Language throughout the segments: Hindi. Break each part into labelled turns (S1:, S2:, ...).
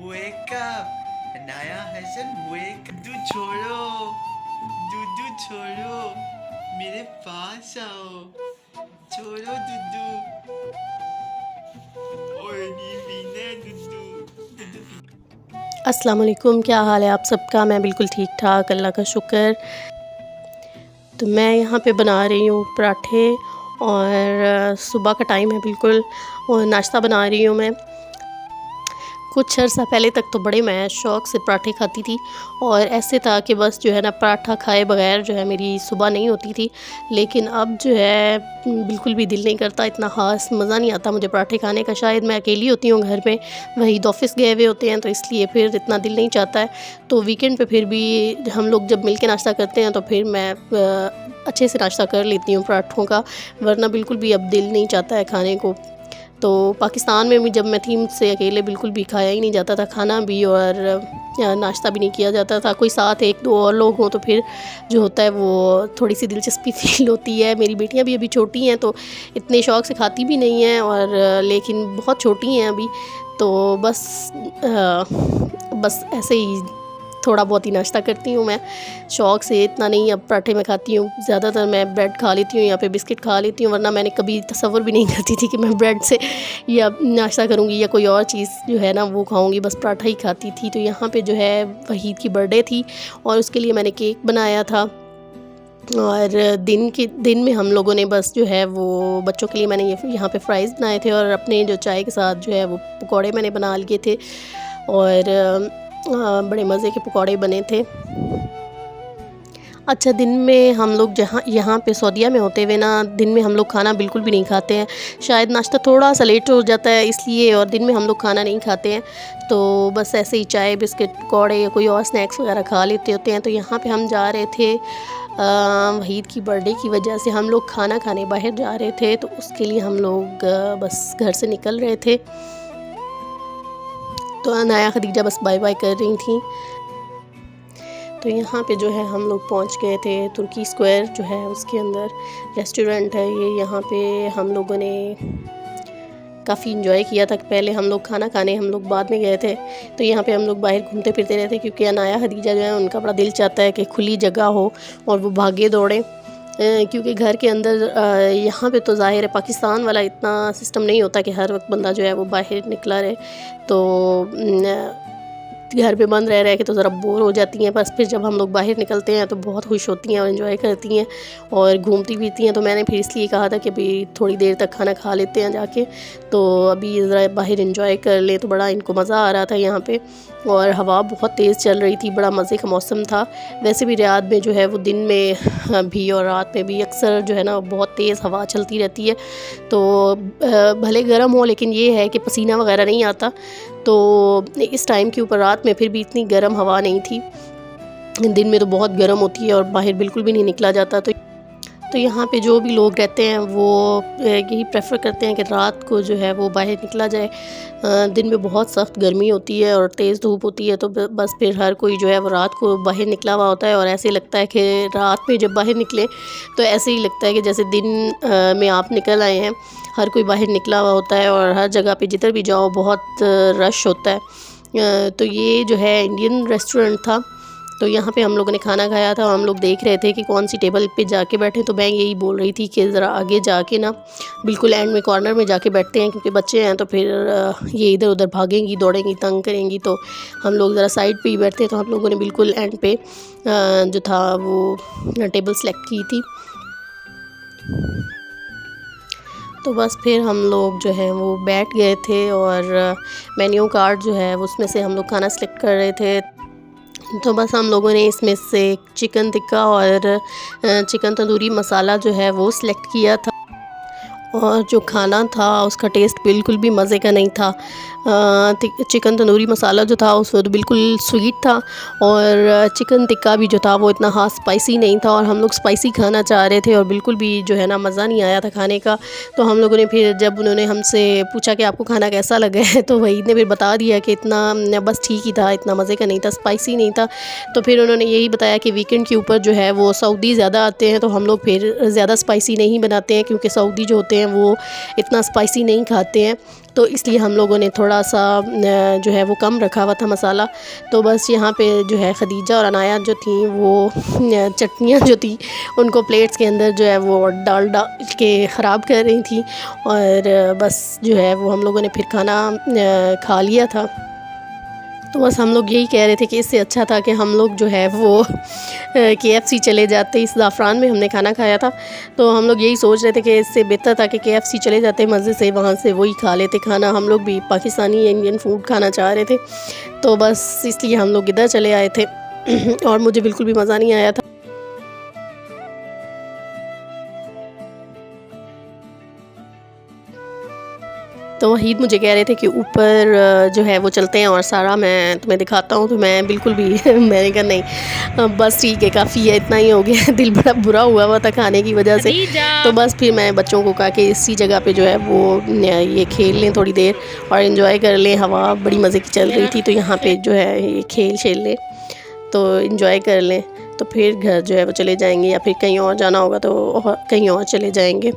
S1: wake up. Naya Hassan, wake up. दूध छोड़ो, दूध छोड़ो, मेरे पास आओ, छोड़ो दूधू, ओए नी पीना दूधू।
S2: अस्सलाम वालेकुम, क्या हाल है आप सबका। मैं बिल्कुल ठीक ठाक, अल्लाह का शुक्र। तो मैं यहाँ पे बना रही हूँ पराठे और सुबह का टाइम है बिल्कुल, और नाश्ता बना रही हूँ मैं। कुछ अर्सा पहले तक तो बड़े मैं शौक़ से पराठे खाती थी, और ऐसे था कि बस जो है ना पराठा खाए बगैर जो है मेरी सुबह नहीं होती थी। लेकिन अब जो है बिल्कुल भी दिल नहीं करता, इतना ख़ास मज़ा नहीं आता मुझे पराठे खाने का। शायद मैं अकेली होती हूँ घर में, वहीद ऑफिस गए हुए होते हैं, तो इसलिए फिर इतना दिल नहीं चाहता है। तो वीकेंड पे फिर भी हम लोग जब मिल के नाश्ता करते हैं तो फिर मैं अच्छे से नाश्ता कर लेती हूँ पराठों का, वरना बिल्कुल भी अब दिल नहीं चाहता है खाने को। तो पाकिस्तान में भी जब मैं थी, मुझसे अकेले बिल्कुल भी खाया ही नहीं जाता था, खाना भी और नाश्ता भी नहीं किया जाता था। कोई साथ एक दो और लोग हों तो फिर जो होता है वो थोड़ी सी दिलचस्पी फील होती है। मेरी बेटियां भी अभी छोटी हैं तो इतने शौक़ से खाती भी नहीं हैं, और लेकिन बहुत छोटी हैं अभी, तो बस ऐसे ही थोड़ा बहुत ही नाश्ता करती हूँ मैं, शौक़ से। इतना नहीं अब पराठे में खाती हूँ, ज़्यादातर मैं ब्रेड खा लेती हूँ या फिर बिस्किट खा लेती हूँ, वरना मैंने कभी तसव्वुर भी नहीं करती थी कि मैं ब्रेड से या नाश्ता करूँगी या कोई और चीज़ जो है ना वो खाऊँगी, बस पराठा ही खाती थी। तो यहाँ पे जो है वहीद की बर्थडे थी और उसके लिए मैंने केक बनाया था, और दिन में हम लोगों ने बस जो है वो बच्चों के लिए मैंने यहाँ पे फ्राइज़ बनाए थे, और अपने जो चाय के साथ जो है वो पकौड़े मैंने बना लिए थे, और बड़े मज़े के पकौड़े बने थे। अच्छा, दिन में हम लोग जहाँ यहाँ पे सऊदीया में होते हुए ना, दिन में हम लोग खाना बिल्कुल भी नहीं खाते हैं। शायद नाश्ता थोड़ा सा लेट हो जाता है इसलिए, और दिन में हम लोग खाना नहीं खाते हैं। तो बस ऐसे ही चाय बिस्किट पकौड़े या कोई और स्नैक्स वगैरह खा लेते होते हैं। तो यहाँ पे हम जा रहे थे वहीद की बर्थडे की वजह से हम लोग खाना खाने बाहर जा रहे थे, तो उसके लिए हम लोग बस घर से निकल रहे थे। तो अनाया खदीजा बस बाय बाय कर रही थी। तो यहाँ पे जो है हम लोग पहुँच गए थे तुर्की स्क्वायर, जो है उसके अंदर रेस्टोरेंट है ये। यहाँ पे हम लोगों ने काफ़ी इंजॉय किया था। पहले हम लोग खाना खाने हम लोग बाद में गए थे, तो यहाँ पे हम लोग बाहर घूमते फिरते रहते, क्योंकि अनाया खदीजा जो है उनका बड़ा दिल चाहता है कि खुली जगह हो और वो भागे दौड़ें, क्योंकि घर के अंदर यहाँ पे तो ज़ाहिर है पाकिस्तान वाला इतना सिस्टम नहीं होता कि हर वक्त बंदा जो है वो बाहर निकला रहे। तो घर पे बंद रह के तो ज़रा बोर हो जाती हैं, बस फिर जब हम लोग बाहर निकलते हैं तो बहुत खुश होती हैं और इन्जॉय करती हैं और घूमती फिरती हैं। तो मैंने फिर इसलिए कहा था कि अभी थोड़ी देर तक खाना खा लेते हैं जाके, तो अभी ज़रा बाहर इन्जॉय कर ले। तो बड़ा इनको मज़ा आ रहा था यहाँ पे, और हवा बहुत तेज़ चल रही थी, बड़ा मज़े का मौसम था। वैसे भी रियाद में जो है वो दिन में भी और रात में भी अक्सर जो है ना बहुत तेज़ हवा चलती रहती है। तो भले गर्म हो, लेकिन ये है कि पसीना वगैरह नहीं आता। तो इस टाइम के ऊपर रात में फिर भी इतनी गर्म हवा नहीं थी। दिन में तो बहुत गर्म होती है और बाहर बिल्कुल भी नहीं निकला जाता। तो यहाँ पे जो भी लोग रहते हैं वो यही प्रेफर करते हैं कि रात को जो है वो बाहर निकला जाए। दिन में बहुत सख्त गर्मी होती है और तेज़ धूप होती है, तो बस फिर हर कोई जो है वो रात को बाहर निकला हुआ होता है, और ऐसे लगता है कि रात में जब बाहर निकले तो ऐसे ही लगता है कि जैसे दिन में आप निकल आए हैं। हर कोई बाहर निकला हुआ होता है और हर जगह पे जिधर भी जाओ बहुत रश होता है। तो ये जो है इंडियन रेस्टोरेंट था, तो यहाँ पे हम लोगों ने खाना खाया था। हम लोग देख रहे थे कि कौन सी टेबल पे जाके बैठे, तो मैं यही बोल रही थी कि ज़रा आगे जाके ना बिल्कुल एंड में कॉर्नर में जाके बैठते हैं, क्योंकि बच्चे हैं तो फिर ये इधर उधर भागेंगी, दौड़ेंगी, तंग करेंगी। तो हम लोग ज़रा साइड पे ही बैठते हैं। तो हम लोगों ने बिल्कुल एंड पे जो था वो टेबल सेलेक्ट की थी। तो बस फिर हम लोग जो है वो बैठ गए थे, और मेन्यू कार्ड जो है उसमें से हम लोग खाना सेलेक्ट कर रहे थे। तो बस हम लोगों ने इसमें से चिकन टिक्का और चिकन तंदूरी मसाला जो है वो सिलेक्ट किया था, और जो खाना था उसका टेस्ट बिल्कुल भी मज़े का नहीं था। चिकन तंदूरी मसाला जो था उसमें तो बिल्कुल स्वीट था, और चिकन टिक्का भी जो था वो इतना ख़ास स्पाइसी नहीं था, और हम लोग स्पाइसी खाना चाह रहे थे और बिल्कुल भी जो है ना मज़ा नहीं आया था खाने का। तो हम लोगों ने फिर जब उन्होंने हमसे पूछा कि आपको खाना कैसा लगा है, तो वहीद ने फिर बता दिया कि इतना बस ठीक ही था, इतना मज़े का नहीं था, स्पाइसी नहीं था। तो फिर उन्होंने यही बताया कि वीकेंड के ऊपर जो है वो सऊदी ज़्यादा आते हैं, तो हम लोग फिर ज़्यादा स्पाइसी नहीं बनाते हैं, क्योंकि सऊदी जो होते हैं वो इतना स्पाइसी नहीं खाते हैं। तो इसलिए हम लोगों ने थोड़ा सा जो है वो कम रखा हुआ था मसाला। तो बस यहाँ पे जो है खदीजा और अनाया जो थी वो चटनियाँ जो थी उनको प्लेट्स के अंदर जो है वो डाल के ख़राब कर रही थी, और बस जो है वो हम लोगों ने फिर खाना खा लिया था। तो बस हम लोग यही कह रहे थे कि इससे अच्छा था कि हम लोग जो है वो KFC चले जाते। इस ज़ाफ़रान में हमने खाना खाया था, तो हम लोग यही सोच रहे थे कि इससे बेहतर था कि KFC चले जाते मज़े से, वहाँ से वही खा लेते खाना। हम लोग भी पाकिस्तानी इंडियन फूड खाना चाह रहे थे, तो बस इसलिए हम लोग इधर चले आए थे और मुझे बिल्कुल भी मज़ा नहीं आया था। तो वहीद मुझे कह रहे थे कि ऊपर जो है वो चलते हैं और सारा मैं तुम्हें दिखाता हूँ, तो मैं बिल्कुल भी मैंने कहा नहीं बस ठीक है, काफ़ी है, इतना ही हो गया। दिल बड़ा बुरा हुआ था खाने की वजह से। तो बस फिर मैं बच्चों को कहा कि इसी जगह पे जो है वो ये खेल लें थोड़ी देर और इन्जॉय कर लें, हवा बड़ी मज़े की चल रही थी, तो यहाँ पे जो है ये खेल लें, तो इन्जॉय कर लें, तो फिर घर जो है वो चले जाएंगे, या फिर कहीं और जाना होगा तो कहीं और चले जाएंगे।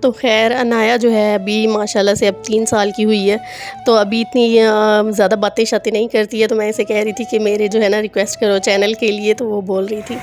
S2: तो खैर अनाया जो है अभी माशाल्लाह से अब 3 साल की हुई है, तो अभी इतनी ज़्यादा बातें शातें नहीं करती है। तो मैं इसे कह रही थी कि मेरे जो है ना रिक्वेस्ट करो चैनल के लिए, तो वो बोल रही थी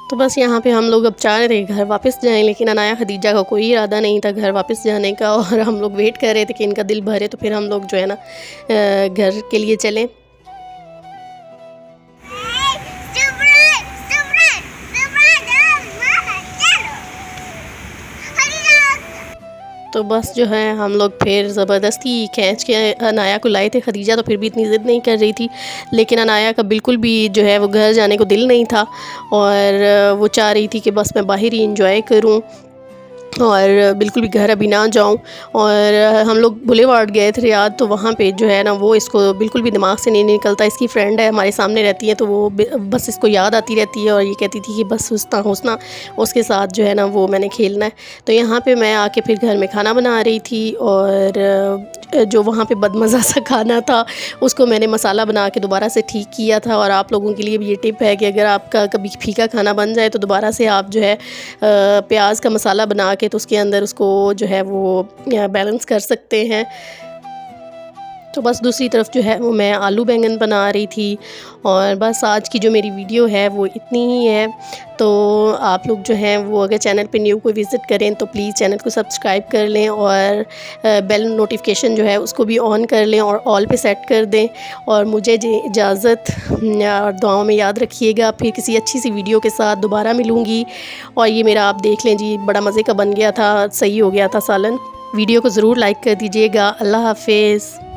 S2: तो बस यहाँ पे हम लोग अब चाह रहे थे घर वापस जाएं, लेकिन अनाया खदीजा का कोई इरादा नहीं था घर वापस जाने का, और हम लोग वेट कर रहे थे कि इनका दिल भरे तो फिर हम लोग जो है ना घर के लिए चलें। तो बस जो है हम लोग फिर ज़बरदस्ती खींच के अनाया को लाए थे। खदीजा तो फिर भी इतनी ज़िद नहीं कर रही थी, लेकिन अनाया का बिल्कुल भी जो है वो घर जाने को दिल नहीं था, और वो चाह रही थी कि बस मैं बाहर ही इंजॉय करूं और बिल्कुल भी घर अभी ना जाऊं। और हम लोग बुलेवार्ड गए थे रियाद, तो वहाँ पे जो है ना वो इसको बिल्कुल भी दिमाग से नहीं निकलता। इसकी फ्रेंड है हमारे सामने रहती है, तो वो बस इसको याद आती रहती है और ये कहती थी कि बस हुस्ना उसके साथ जो है ना वो मैंने खेलना है। तो यहाँ पे मैं आके फिर घर में खाना बना रही थी, और जो वहाँ पे बदमज़ा सा खाना था उसको मैंने मसाला बना के दोबारा से ठीक किया था। और आप लोगों के लिए भी ये टिप है कि अगर आपका कभी फीका खाना बन जाए तो दोबारा से आप जो है प्याज का मसाला बना के तो उसके अंदर उसको जो है वो बैलेंस कर सकते हैं। तो बस दूसरी तरफ जो है वो मैं आलू बैंगन बना रही थी। और बस आज की जो मेरी वीडियो है वो इतनी ही है। तो आप लोग जो हैं वो अगर चैनल पे न्यू को विज़िट करें तो प्लीज़ चैनल को सब्सक्राइब कर लें, और बेल नोटिफिकेशन जो है उसको भी ऑन कर लें और ऑल पे सेट कर दें। और मुझे इजाज़त, और दुआओं में याद रखिएगा। फिर किसी अच्छी सी वीडियो के साथ दोबारा मिलूँगी। और ये मेरा आप देख लें जी, बड़ा मज़े का बन गया था, सही हो गया था सालन। वीडियो को ज़रूर लाइक कर दीजिएगा। अल्लाह हाफिज़।